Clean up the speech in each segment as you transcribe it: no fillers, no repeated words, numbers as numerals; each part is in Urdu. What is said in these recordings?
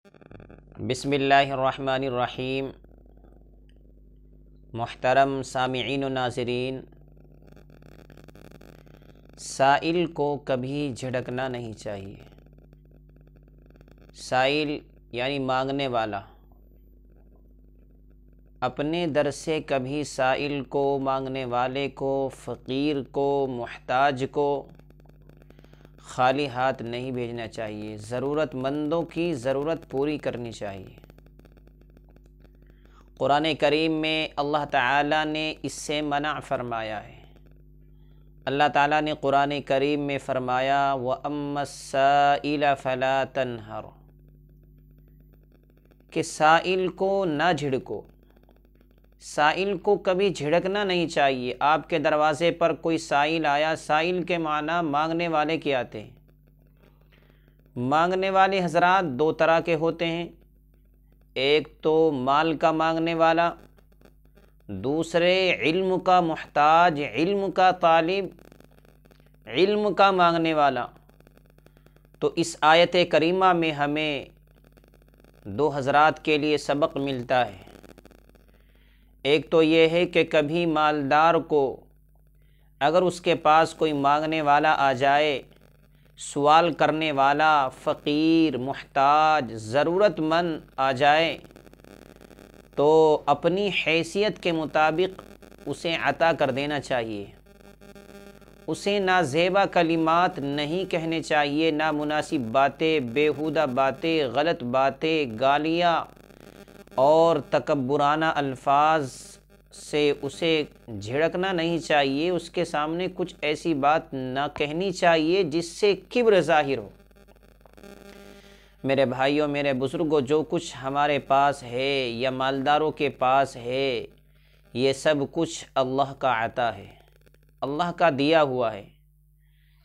بسم اللہ الرحمن الرحیم۔ محترم سامعین و ناظرین، سائل کو کبھی جھڑکنا نہیں چاہیے۔ سائل یعنی مانگنے والا، اپنے در سے کبھی سائل کو، مانگنے والے کو، فقیر کو، محتاج کو خالی ہاتھ نہیں بھیجنا چاہیے۔ ضرورت مندوں کی ضرورت پوری کرنی چاہیے۔ قرآن کریم میں اللہ تعالیٰ نے اس سے منع فرمایا ہے۔ اللہ تعالیٰ نے قرآن کریم میں فرمایا وَأَمَّا السَّائِلَ فَلَا تَنْهَرْ، کہ سائل کو نہ جھڑکو۔ سائل کو کبھی جھڑکنا نہیں چاہیے۔ آپ کے دروازے پر کوئی سائل آیا، سائل کے معنی مانگنے والے کے آتے ہیں۔ مانگنے والے حضرات دو طرح کے ہوتے ہیں، ایک تو مال کا مانگنے والا، دوسرے علم کا محتاج، علم کا طالب، علم کا مانگنے والا۔ تو اس آیت کریمہ میں ہمیں دو حضرات کے لیے سبق ملتا ہے۔ ایک تو یہ ہے کہ کبھی مالدار کو اگر اس کے پاس کوئی مانگنے والا آ جائے، سوال کرنے والا، فقیر، محتاج، ضرورت مند آ جائے، تو اپنی حیثیت کے مطابق اسے عطا کر دینا چاہیے۔ اسے نازیبا کلمات نہیں کہنے چاہیے، نامناسب باتیں، بیہودہ باتیں، غلط باتیں، گالیاں اور تکبرانہ الفاظ سے اسے جھڑکنا نہیں چاہیے۔ اس کے سامنے کچھ ایسی بات نہ کہنی چاہیے جس سے کبر ظاہر ہو۔ میرے بھائیوں، میرے بزرگوں، جو کچھ ہمارے پاس ہے یا مالداروں کے پاس ہے، یہ سب کچھ اللہ کا عطا ہے، اللہ کا دیا ہوا ہے۔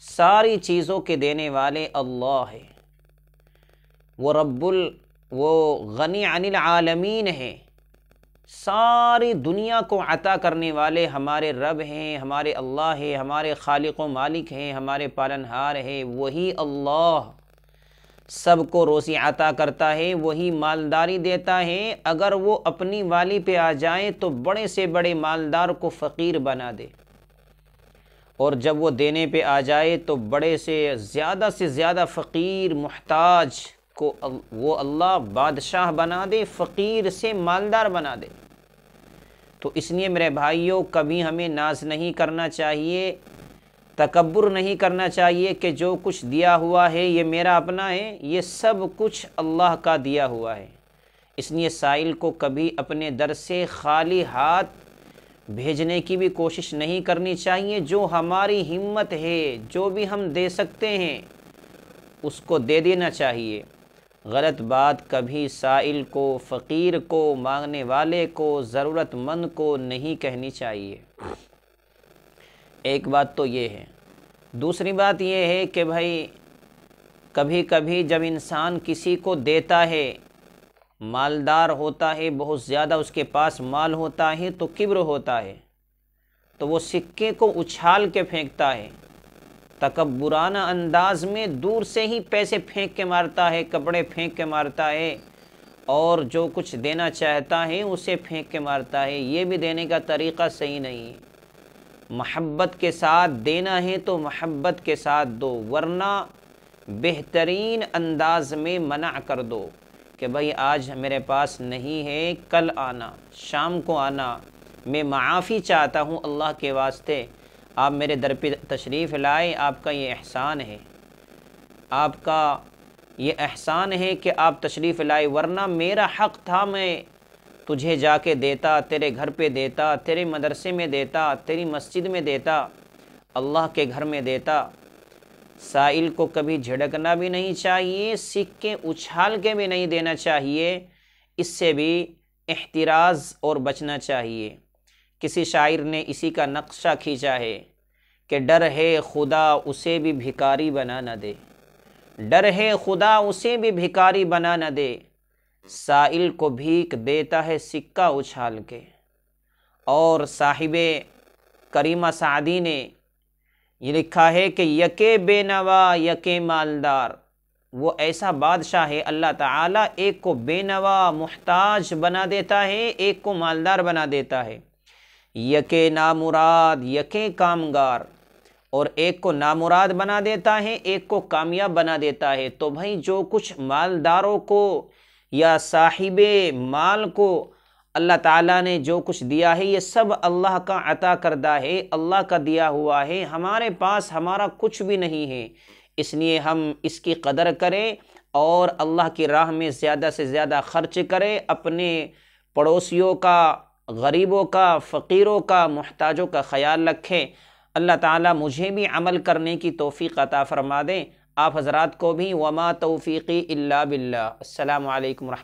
ساری چیزوں کے دینے والے اللہ ہے۔ وہ غنی عن العالمین ہے۔ ساری دنیا کو عطا کرنے والے ہمارے رب ہیں، ہمارے اللہ ہیں، ہمارے خالق و مالک ہیں، ہمارے پالنہار ہیں۔ وہی اللہ سب کو روزی عطا کرتا ہے، وہی مالداری دیتا ہے۔ اگر وہ اپنی والی پہ آ جائیں تو بڑے سے بڑے مالدار کو فقیر بنا دے، اور جب وہ دینے پہ آ جائے تو بڑے سے زیادہ فقیر، محتاج کو وہ اللہ بادشاہ بنا دے، فقیر سے مالدار بنا دے۔ تو اس لیے میرے بھائیوں، کبھی ہمیں ناز نہیں کرنا چاہیے، تکبر نہیں کرنا چاہیے کہ جو کچھ دیا ہوا ہے یہ میرا اپنا ہے۔ یہ سب کچھ اللہ کا دیا ہوا ہے۔ اس لیے سائل کو کبھی اپنے در سے خالی ہاتھ بھیجنے کی بھی کوشش نہیں کرنی چاہیے۔ جو ہماری ہمت ہے، جو بھی ہم دے سکتے ہیں، اس کو دے دینا چاہیے۔ غلط بات کبھی سائل کو، فقیر کو، مانگنے والے کو، ضرورت مند کو نہیں کہنی چاہیے۔ ایک بات تو یہ ہے۔ دوسری بات یہ ہے کہ بھائی کبھی کبھی جب انسان کسی کو دیتا ہے، مالدار ہوتا ہے، بہت زیادہ اس کے پاس مال ہوتا ہے، تو کبر ہوتا ہے، تو وہ سکے کو اچھال کے پھینکتا ہے، تکبرانہ انداز میں دور سے ہی پیسے پھینک کے مارتا ہے، کپڑے پھینک کے مارتا ہے، اور جو کچھ دینا چاہتا ہے اسے پھینک کے مارتا ہے۔ یہ بھی دینے کا طریقہ صحیح نہیں ہے۔ محبت کے ساتھ دینا ہے تو محبت کے ساتھ دو، ورنہ بہترین انداز میں منع کر دو کہ بھائی آج میرے پاس نہیں ہے، کل آنا، شام کو آنا، میں معافی چاہتا ہوں اللہ کے واسطے، آپ میرے در پہ تشریف لائے، آپ کا یہ احسان ہے، آپ کا یہ احسان ہے کہ آپ تشریف لائے، ورنہ میرا حق تھا، میں تجھے جا کے دیتا، تیرے گھر پہ دیتا، تیرے مدرسے میں دیتا، تیری مسجد میں دیتا، اللہ کے گھر میں دیتا۔ سائل کو کبھی جھڑکنا بھی نہیں چاہیے، سکے اچھال کے بھی نہیں دینا چاہیے، اس سے بھی احتراز اور بچنا چاہیے۔ کسی شاعر نے اسی کا نقشہ کھینچا ہے کہ ڈر ہے خدا اسے بھی بھکاری بنا نہ دے، ڈر ہے خدا اسے بھی بھکاری بنا نہ دے، سائل کو بھیک دیتا ہے سکہ اچھال کے۔ اور صاحب کریمہ سعدی نے یہ لکھا ہے کہ یکے بے نوا یکے مالدار، وہ ایسا بادشاہ ہے اللہ تعالیٰ ایک کو بے نوا محتاج بنا دیتا ہے، ایک کو مالدار بنا دیتا ہے، یکے نامراد یکے کامگار، اور ایک کو نامراد بنا دیتا ہے، ایک کو کامیاب بنا دیتا ہے۔ تو بھائی جو کچھ مالداروں کو یا صاحب مال کو اللہ تعالیٰ نے جو کچھ دیا ہے، یہ سب اللہ کا عطا کردہ ہے، اللہ کا دیا ہوا ہے، ہمارے پاس ہمارا کچھ بھی نہیں ہے۔ اس لیے ہم اس کی قدر کریں اور اللہ کی راہ میں زیادہ سے زیادہ خرچ کریں، اپنے پڑوسیوں کا، غریبوں کا، فقیروں کا، محتاجوں کا خیال رکھیں۔ اللہ تعالیٰ مجھے بھی عمل کرنے کی توفیق عطا فرما دیں، آپ حضرات کو بھی۔ وما توفیقی الا باللہ۔ السلام علیکم ورحمۃ اللہ۔